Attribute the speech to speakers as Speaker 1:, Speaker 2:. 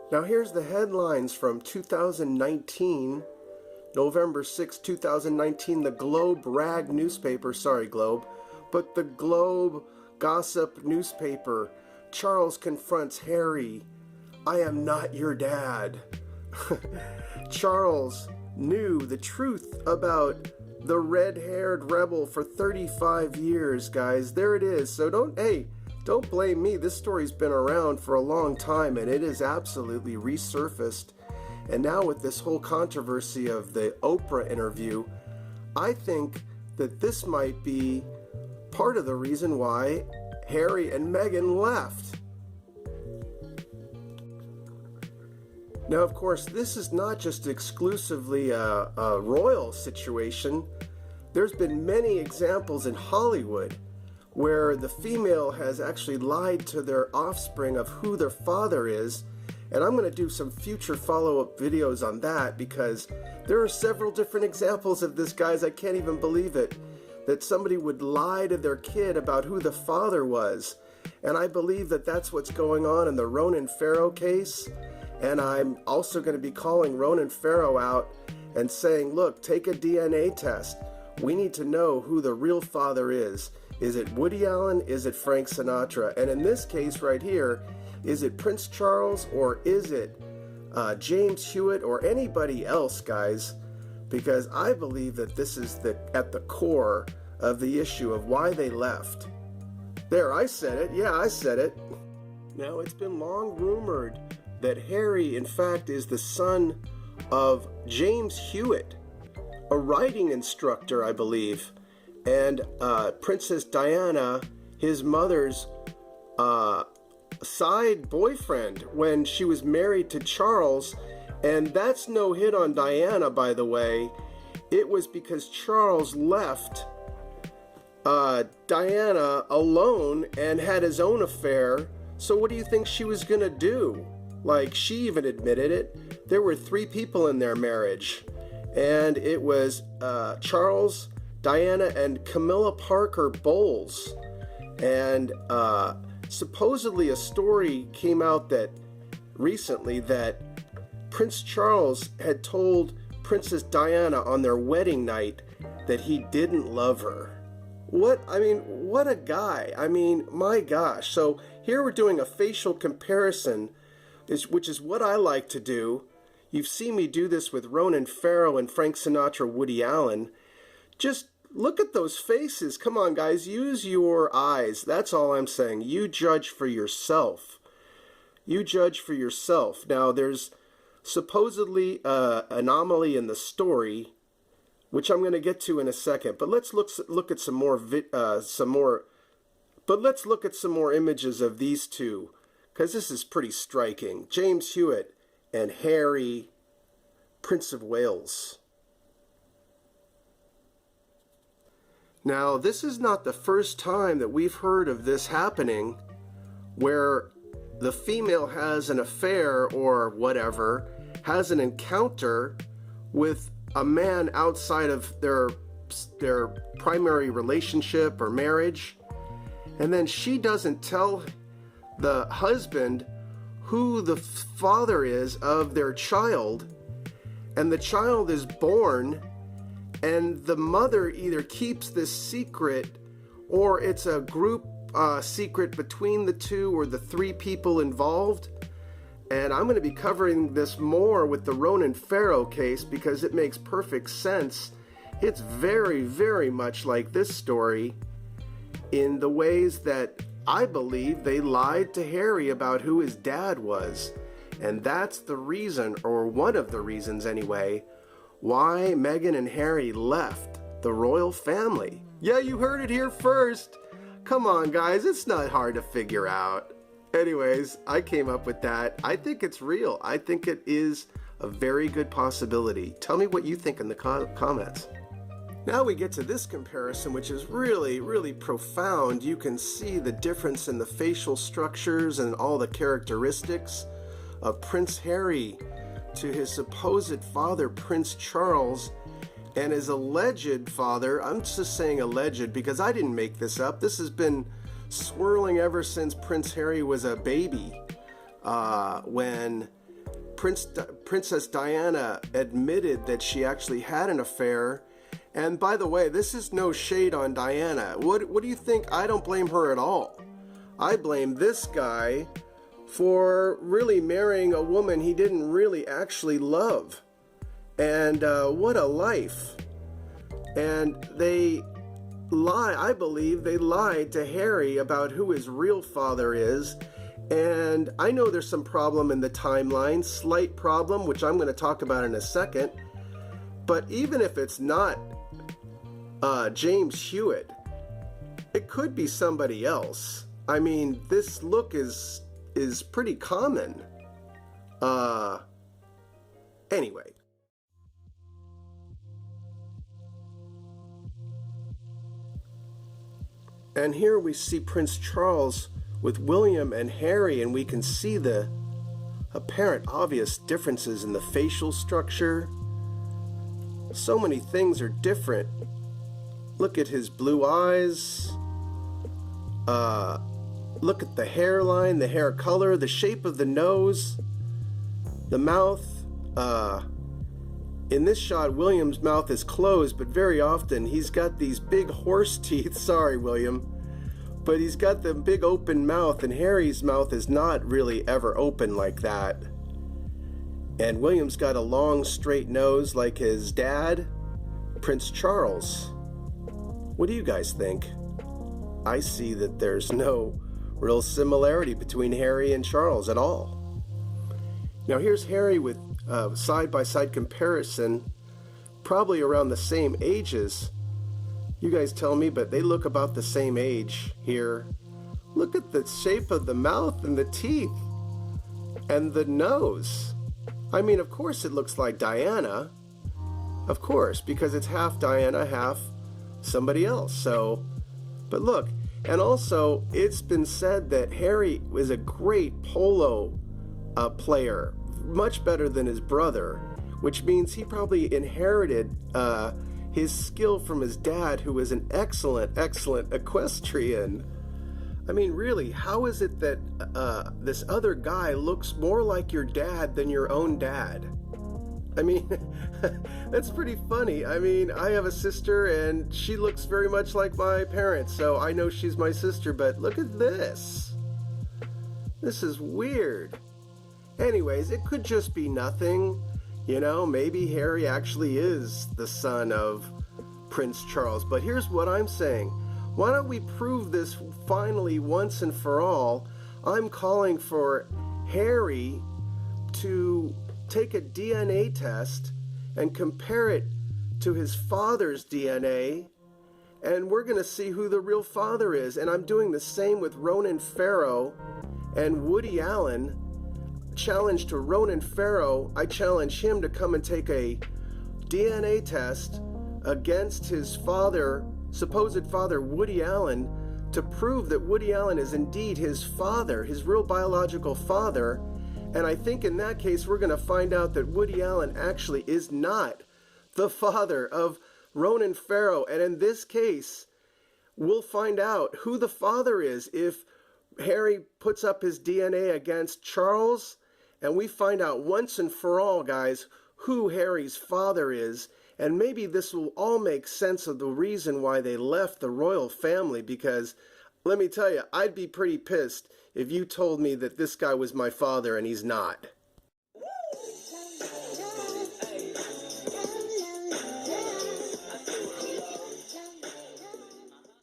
Speaker 1: Now here's the headlines from 2019, November 6, 2019, the Globe Rag newspaper, sorry Globe, but the Globe gossip newspaper. Charles confronts Harry. I am not your dad. Charles knew the truth about the red-haired rebel for 35 years, guys. There it is. So don't blame me. This story's been around for a long time, and it is absolutely resurfaced. And now with this whole controversy of the Oprah interview, I think that this might be part of the reason why Harry and Meghan left. Now, of course, this is not just exclusively a royal situation. There's been many examples in Hollywood where the female has actually lied to their offspring of who their father is. And I'm going to do some future follow-up videos on that because there are several different examples of this, guys. I can't even believe it, that somebody would lie to their kid about who the father was. And I believe that that's what's going on in the Ronan Farrow case. And I'm also going to be calling Ronan Farrow out and saying, look, take a DNA test. We need to know who the real father is. Is it Woody Allen? Is it Frank Sinatra? And in this case right here, is it Prince Charles or is it James Hewitt or anybody else, guys? Because I believe that this is at the core of the issue of why they left. There, I said it. Yeah, I said it. Now, it's been long rumored that Harry, in fact, is the son of James Hewitt, a writing instructor, I believe, and Princess Diana, his mother's side boyfriend when she was married to Charles. And that's no hit on Diana, by the way. It was because Charles left Diana alone and had his own affair. So what do you think she was gonna do? Like, she even admitted it. There were 3 people in their marriage, and it was Charles, Diana, and Camilla Parker Bowles. And supposedly a story came out that recently that Prince Charles had told Princess Diana on their wedding night that he didn't love her. What a guy. I mean, my gosh. So here we're doing a facial comparison, which is what I like to do. You've seen me do this with Ronan Farrow and Frank Sinatra, Woody Allen. Just look at those faces. Come on, guys. Use your eyes. That's all I'm saying. You judge for yourself. You judge for yourself. Now, there's supposedly an anomaly in the story, which I'm going to get to in a second. But let's look at some more images of these two, because this is pretty striking. James Hewitt and Harry, Prince of Wales. Now, this is not the first time that we've heard of this happening, where the female has an affair or whatever, has an encounter with a man outside of their primary relationship or marriage, and then she doesn't tell the husband who the father is of their child, and the child is born, and the mother either keeps this secret or it's a group secret between the 2 or the 3 people involved. And I'm going to be covering this more with the Ronan Farrow case because it makes perfect sense. It's very, very much like this story in the ways that I believe they lied to Harry about who his dad was. And that's the reason, or one of the reasons anyway, why Meghan and Harry left the royal family. Yeah, you heard it here first. Come on, guys, it's not hard to figure out. Anyways, I came up with that. I think it's real. I think it is a very good possibility. Tell me what you think in the comments. Now we get to this comparison, which is really, really profound. You can see the difference in the facial structures and all the characteristics of Prince Harry to his supposed father, Prince Charles, and his alleged father. I'm just saying alleged because I didn't make this up. This has been swirling ever since Prince Harry was a baby, when Princess Diana admitted that she actually had an affair. And by the way, this is no shade on Diana. What do you think? I don't blame her at all. I blame this guy for really marrying a woman he didn't really actually love. And what a life. And they I believe they lied to Harry about who his real father is. And I know there's some problem in the timeline, slight problem, which I'm going to talk about in a second. But even if it's not James Hewitt, it could be somebody else. I mean, this look is pretty common. Anyway. And here we see Prince Charles with William and Harry, and we can see the apparent obvious differences in the facial structure. So many things are different. Look at his blue eyes. Look at the hairline, the hair color, the shape of the nose, the mouth. In this shot, William's mouth is closed, but very often he's got these big horse teeth. Sorry, William. But he's got the big open mouth, and Harry's mouth is not really ever open like that. And William's got a long, straight nose like his dad, Prince Charles. What do you guys think? I see that there's no real similarity between Harry and Charles at all. Now here's Harry with side-by-side comparison, probably around the same ages. You guys tell me, but they look about the same age here. Look at the shape of the mouth and the teeth and the nose. I mean, of course it looks like Diana. Of course, because it's half Diana, half somebody else. So, but look, and also it's been said that Harry was a great polo player, much better than his brother, which means he probably inherited his skill from his dad, who was an excellent equestrian. I mean, really, how is it that this other guy looks more like your dad than your own dad? I mean, that's pretty funny. I mean, I have a sister and she looks very much like my parents, so I know she's my sister, but look at this. This is weird. Anyways, it could just be nothing. You know, maybe Harry actually is the son of Prince Charles. But here's what I'm saying. Why don't we prove this finally once and for all? I'm calling for Harry to take a DNA test and compare it to his father's DNA, and we're going to see who the real father is. And I'm doing the same with Ronan Farrow and Woody Allen. Challenge to Ronan Farrow, I challenge him to come and take a DNA test against his father, supposed father Woody Allen, to prove that Woody Allen is indeed his father, his real biological father. And I think in that case we're going to find out that Woody Allen actually is not the father of Ronan Farrow. And in this case, we'll find out who the father is if Harry puts up his DNA against Charles. And we find out once and for all, guys, who Harry's father is. And maybe this will all make sense of the reason why they left the royal family. Because, let me tell you, I'd be pretty pissed if you told me that this guy was my father and he's not.